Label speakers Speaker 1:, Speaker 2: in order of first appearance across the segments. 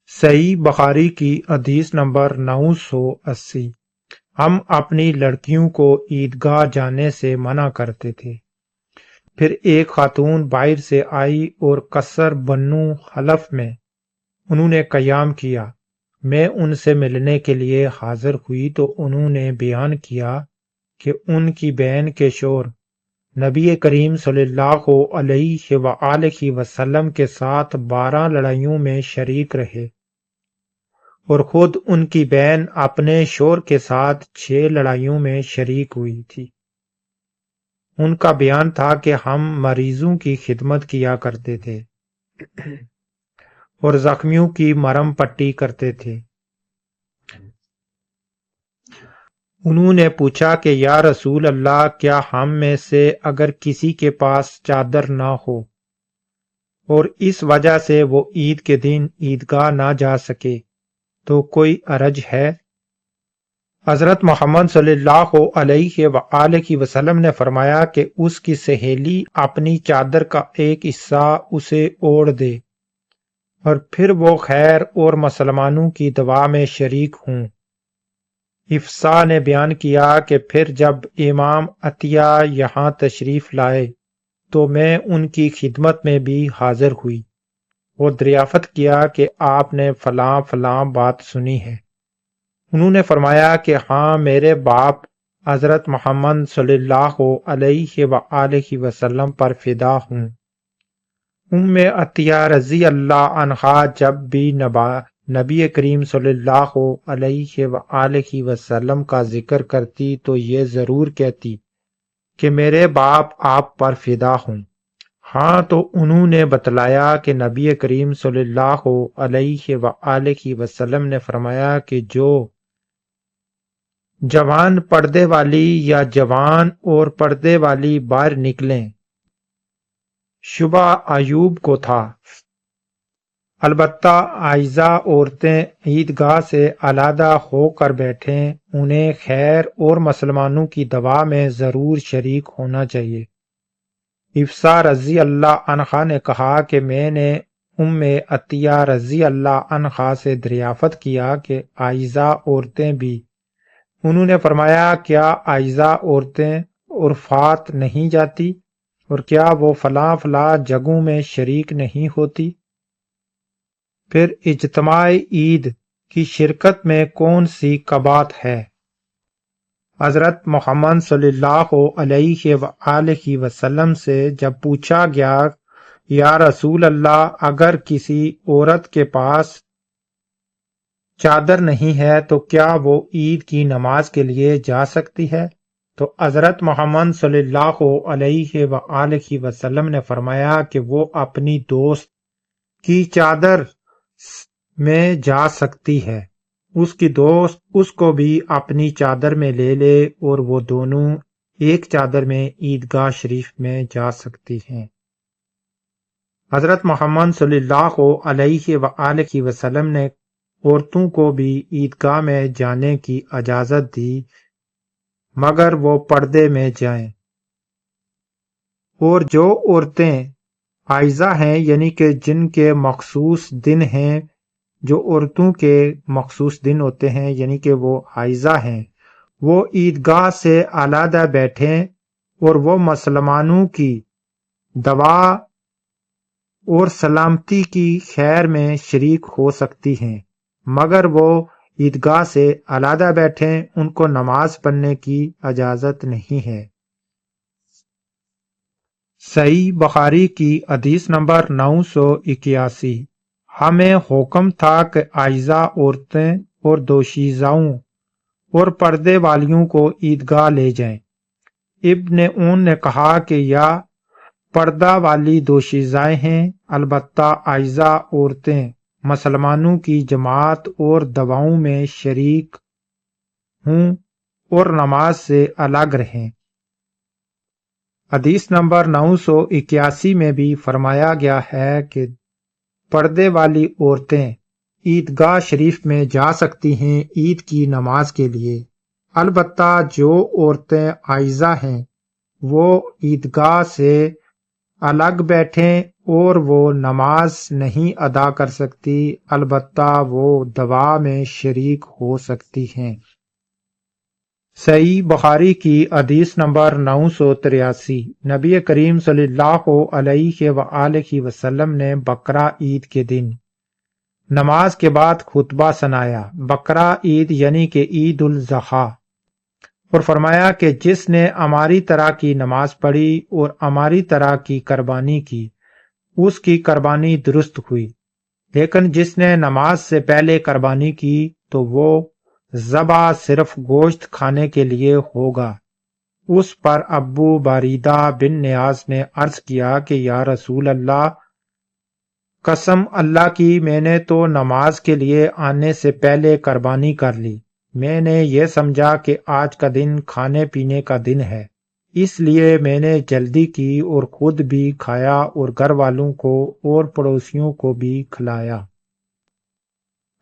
Speaker 1: صحیح بخاری کی حدیث نمبر 980۔ ہم اپنی لڑکیوں کو عیدگاہ جانے سے منع کرتے تھے۔ پھر ایک خاتون باہر سے آئی اور قصر بنو حلف میں انہوں نے قیام کیا۔ میں ان سے ملنے کے لیے حاضر ہوئی تو انہوں نے بیان کیا کہ ان کی بہن کے شوہر نبی کریم صلی اللہ علیہ وآلہ وسلم کے ساتھ 12 لڑائیوں میں شریک رہے، اور خود ان کی بہن اپنے شوہر کے ساتھ 6 لڑائیوں میں شریک ہوئی تھی۔ ان کا بیان تھا کہ ہم مریضوں کی خدمت کیا کرتے تھے اور زخمیوں کی مرہم پٹی کرتے تھے۔ انہوں نے پوچھا کہ یا رسول اللہ، کیا ہم میں سے اگر کسی کے پاس چادر نہ ہو اور اس وجہ سے وہ عید کے دن عیدگاہ نہ جا سکے تو کوئی حرج ہے؟ حضرت محمد صلی اللہ علیہ وآلہ وسلم نے فرمایا کہ اس کی سہیلی اپنی چادر کا ایک حصہ اسے اوڑھ دے اور پھر وہ خیر اور مسلمانوں کی دعا میں شریک ہوں۔ افسا نے بیان کیا کہ پھر جب امام عطیہ یہاں تشریف لائے تو میں ان کی خدمت میں بھی حاضر ہوئی اور دریافت کیا کہ آپ نے فلاں فلاں بات سنی ہے۔ انہوں نے فرمایا کہ ہاں، میرے باپ حضرت محمد صلی اللہ علیہ وآلہ وسلم پر فدا ہوں۔ عطیہ رضی اللہ عنہا جب بھی نبی کریم صلی اللہ علیہ وآلہ وسلم کا ذکر کرتی تو یہ ضرور کہتی کہ میرے باپ آپ پر فدا ہوں۔ ہاں، تو انہوں نے بتلایا کہ نبی کریم صلی اللہ علیہ وآلہ وسلم نے فرمایا کہ جو جوان پردے والی یا جوان اور پردے والی باہر نکلیں، شبہ ایوب کو تھا، البتہ عائزہ عورتیں عیدگاہ سے علیحدہ ہو کر بیٹھیں، انہیں خیر اور مسلمانوں کی دعا میں ضرور شریک ہونا چاہیے۔ افسا رضی اللہ عنہا نے کہا کہ میں نے عطیہ رضی اللہ عنہا سے دریافت کیا کہ عائزہ عورتیں بھی؟ انہوں نے فرمایا، کیا عائزہ عورتیں عرفات نہیں جاتی، اور کیا وہ فلاں فلاں جگہوں میں شریک نہیں ہوتی؟ پھر اجتماع عید کی شرکت میں کون سی قباحت ہے؟ حضرت محمد صلی اللہ علیہ وآلہ وسلم سے جب پوچھا گیا، یا رسول اللہ، اگر کسی عورت کے پاس چادر نہیں ہے تو کیا وہ عید کی نماز کے لیے جا سکتی ہے؟ تو حضرت محمد صلی اللہ علیہ وآلہ وسلم نے فرمایا کہ وہ اپنی دوست کی چادر میں جا سکتی ہے، اس کی دوست اس کو بھی اپنی چادر میں لے لے اور وہ دونوں ایک چادر میں عیدگاہ شریف میں جا سکتی ہیں۔ حضرت محمد صلی اللہ علیہ وآلہ وسلم نے عورتوں کو بھی عیدگاہ میں جانے کی اجازت دی، مگر وہ پردے میں جائیں۔ اور جو عورتیں حائضہ ہیں، یعنی کہ جن کے مخصوص دن ہیں، جو عورتوں کے مخصوص دن ہوتے ہیں یعنی کہ وہ حائضہ ہیں، وہ عیدگاہ سے علیحدہ بیٹھیں اور وہ مسلمانوں کی دعا اور سلامتی کی خیر میں شریک ہو سکتی ہیں، مگر وہ عیدگاہ سے علیحدہ بیٹھیں، ان کو نماز پڑھنے کی اجازت نہیں ہے۔ صحیح بخاری کی حدیث نمبر 981۔ ہمیں حکم تھا کہ عائزہ عورتیں اور دوشیزاؤں اور پردے والیوں کو عیدگاہ لے جائیں۔ ابن اون نے کہا کہ یا پردہ والی دوشیزائیں ہیں، البتہ عائزہ عورتیں مسلمانوں کی جماعت اور دعاؤں میں شریک ہوں اور نماز سے الگ رہیں۔ حدیث نمبر 981 میں بھی فرمایا گیا ہے کہ پردے والی عورتیں عیدگاہ شریف میں جا سکتی ہیں عید کی نماز کے لیے، البتہ جو عورتیں حائضہ ہیں وہ عیدگاہ سے الگ بیٹھیں اور وہ نماز نہیں ادا کر سکتی، البتہ وہ دعا میں شریک ہو سکتی ہیں۔ صحیح بخاری کی حدیث نمبر 983۔ نبی کریم صلی اللہ علیہ وآلہ وسلم نے بقرہ عید کے دن نماز کے بعد خطبہ سنایا، بقرہ عید یعنی کہ عید الاضحیٰ، اور فرمایا کہ جس نے ہماری طرح کی نماز پڑھی اور ہماری طرح کی قربانی کی، اس کی قربانی درست ہوئی، لیکن جس نے نماز سے پہلے قربانی کی تو وہ ذبح صرف گوشت کھانے کے لیے ہوگا۔ اس پر ابو باریدہ بن نیاز نے عرض کیا کہ یا رسول اللہ، قسم اللہ کی، میں نے تو نماز کے لیے آنے سے پہلے قربانی کر لی۔ میں نے یہ سمجھا کہ آج کا دن کھانے پینے کا دن ہے، اس لیے میں نے جلدی کی اور خود بھی کھایا اور گھر والوں کو اور پڑوسیوں کو بھی کھلایا۔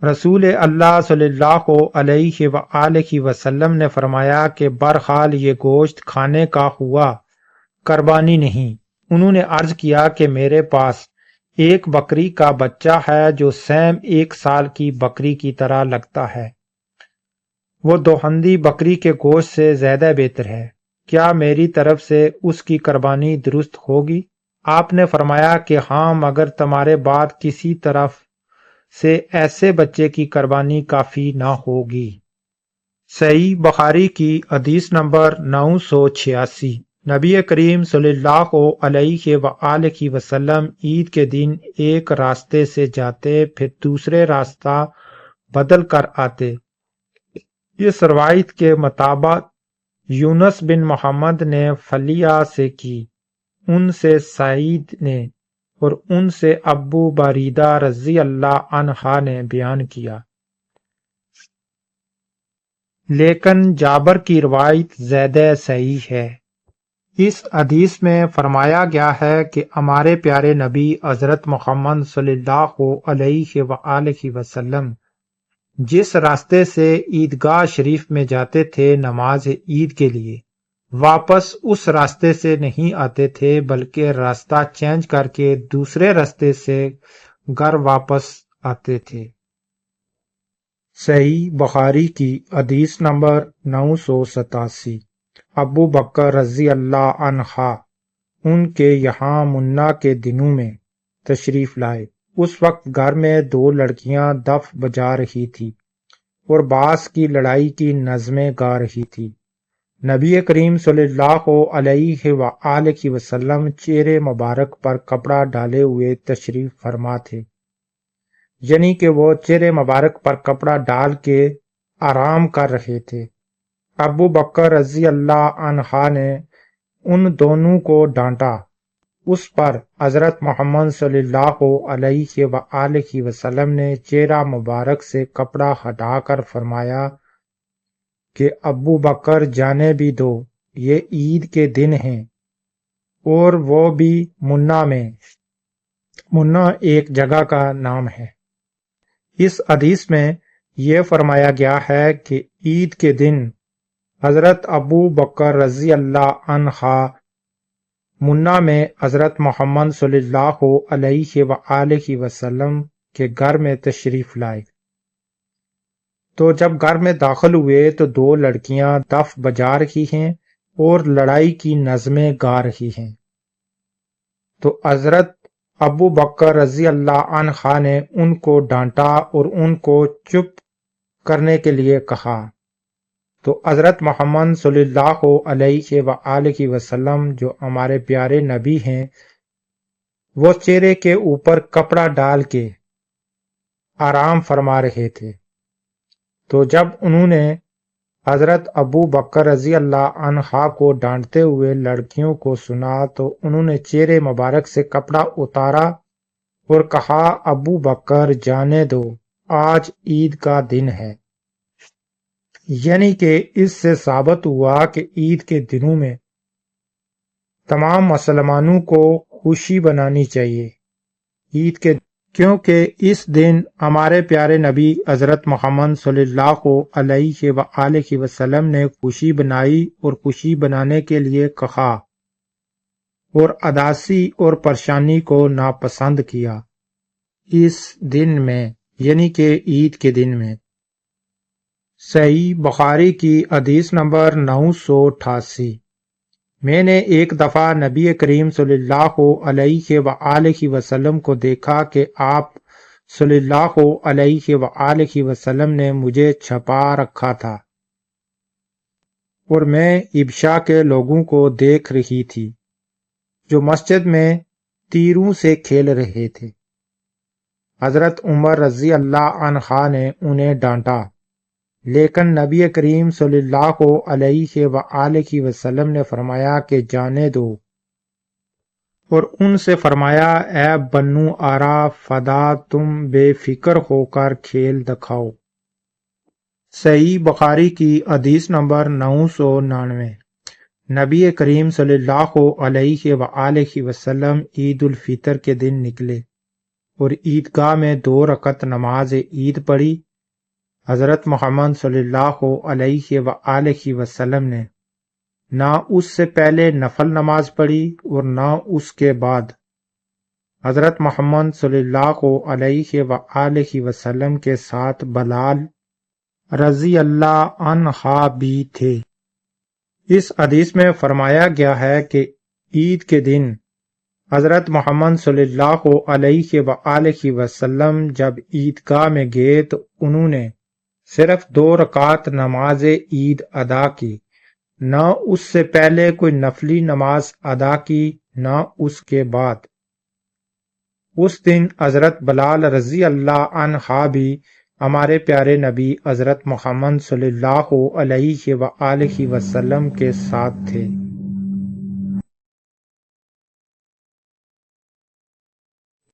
Speaker 1: رسول اللہ صلی اللہ علیہ وآلہ وسلم نے فرمایا کہ برحال یہ گوشت کھانے کا ہوا، قربانی نہیں۔ انہوں نے عرض کیا کہ میرے پاس ایک بکری کا بچہ ہے جو سیم 1 سال کی بکری کی طرح لگتا ہے، وہ دوہندی بکری کے گوشت سے زیادہ بہتر ہے، کیا میری طرف سے اس کی قربانی درست ہوگی؟ آپ نے فرمایا کہ ہاں، مگر تمہارے بعد کسی طرف سے ایسے بچے کی قربانی کافی نہ ہوگی۔ صحیح بخاری کی حدیث نمبر 986۔ نبی کریم صلی اللہ علیہ وآلہ وسلم عید کے دن ایک راستے سے جاتے، پھر دوسرے راستہ بدل کر آتے۔ اس روایت کے مطابق یونس بن محمد نے فلیہ سے کی، ان سے سعید نے، اور ان سے ابو باریدہ رضی اللہ عنہ نے بیان کیا، لیکن جابر کی روایت زیادہ صحیح ہے۔ اس حدیث میں فرمایا گیا ہے کہ ہمارے پیارے نبی حضرت محمد صلی اللہ علیہ وآلہ وسلم جس راستے سے عیدگاہ شریف میں جاتے تھے نماز عید کے لیے، واپس اس راستے سے نہیں آتے تھے، بلکہ راستہ چینج کر کے دوسرے راستے سے گھر واپس آتے تھے۔ صحیح بخاری کی حدیث نمبر 987۔ ابو بکر رضی اللہ عنہ ان کے یہاں منا کے دنوں میں تشریف لائے۔ اس وقت گھر میں 2 لڑکیاں دف بجا رہی تھی اور باس کی لڑائی کی نظمیں گا رہی تھی۔ نبی کریم صلی اللہ علیہ وآلہ وسلم چہرے مبارک پر کپڑا ڈالے ہوئے تشریف فرما تھے، یعنی کہ وہ چہرے مبارک پر کپڑا ڈال کے آرام کر رہے تھے۔ ابو بکر رضی اللہ عنہ نے ان دونوں کو ڈانٹا۔ اس پر حضرت محمد صلی اللہ علیہ وآلہ وسلم نے چہرہ مبارک سے کپڑا ہٹا کر فرمایا کہ ابو بکر جانے بھی دو، یہ عید کے دن ہیں، اور وہ بھی منا میں۔ منا ایک جگہ کا نام ہے۔ اس حدیث میں یہ فرمایا گیا ہے کہ عید کے دن حضرت ابو بکر رضی اللہ عنہ منا میں حضرت محمد صلی اللہ علیہ وآلہ وسلم کے گھر میں تشریف لائے۔ تو جب گھر میں داخل ہوئے تو 2 لڑکیاں دف بجا رہی ہیں اور لڑائی کی نظمیں گا رہی ہیں۔ تو حضرت ابو بکر رضی اللہ عنہ نے ان کو ڈانٹا اور ان کو چپ کرنے کے لیے کہا۔ تو حضرت محمد صلی اللہ علیہ وآلہ وسلم جو ہمارے پیارے نبی ہیں، وہ چہرے کے اوپر کپڑا ڈال کے آرام فرما رہے تھے۔ تو جب انہوں نے حضرت ابو بکر رضی اللہ عنہ کو ڈانٹتے ہوئے لڑکیوں کو سنا تو انہوں نے چہرے مبارک سے کپڑا اتارا اور کہا، ابو بکر جانے دو، آج عید کا دن ہے۔ یعنی کہ اس سے ثابت ہوا کہ عید کے دنوں میں تمام مسلمانوں کو خوشی بنانی چاہیے، عید کے، کیونکہ اس دن ہمارے پیارے نبی حضرت محمد صلی اللہ علیہ وآلہ وسلم نے خوشی بنائی اور خوشی بنانے کے لیے کہا، اور اداسی اور پریشانی کو ناپسند کیا اس دن میں، یعنی کہ عید کے دن میں۔ صحیح بخاری کی حدیث نمبر 988۔ میں نے ایک دفعہ نبی کریم صلی اللہ علیہ وآلہ وسلم کو دیکھا کہ آپ صلی اللہ علیہ وآلہ وسلم نے مجھے چھپا رکھا تھا اور میں ابشا کے لوگوں کو دیکھ رہی تھی جو مسجد میں تیروں سے کھیل رہے تھے۔ حضرت عمر رضی اللہ عنہ نے انہیں ڈانٹا، لیکن نبی کریم صلی اللہ علیہ وآلہ وسلم نے فرمایا کہ جانے دو، اور ان سے فرمایا اے بنو آرا فدا، تم بے فکر ہو کر کھیل دکھاؤ۔ صحیح بخاری کی حدیث نمبر 999۔ نبی کریم صلی اللہ علیہ وآلہ وسلم عید الفطر کے دن نکلے اور عیدگاہ میں 2 رکعت نماز عید پڑھی۔ حضرت محمد صلی اللہ علیہ وآلہ وسلم نے نہ اس سے پہلے نفل نماز پڑھی اور نہ اس کے بعد۔ حضرت محمد صلی اللہ علیہ وآلہ وسلم کے ساتھ بلال رضی اللہ عنہ بھی تھے۔ اس حدیث میں فرمایا گیا ہے کہ عید کے دن حضرت محمد صلی اللہ علیہ وآلہ وسلم جب عیدگاہ میں گئے تو انہوں نے صرف 2 رکعت نماز عید ادا کی، نہ اس سے پہلے کوئی نفلی نماز ادا کی نہ اس کے بعد۔ اس دن حضرت بلال رضی اللہ عنہ بھی ہمارے پیارے نبی حضرت محمد صلی اللہ علیہ وآلہ وسلم کے ساتھ تھے۔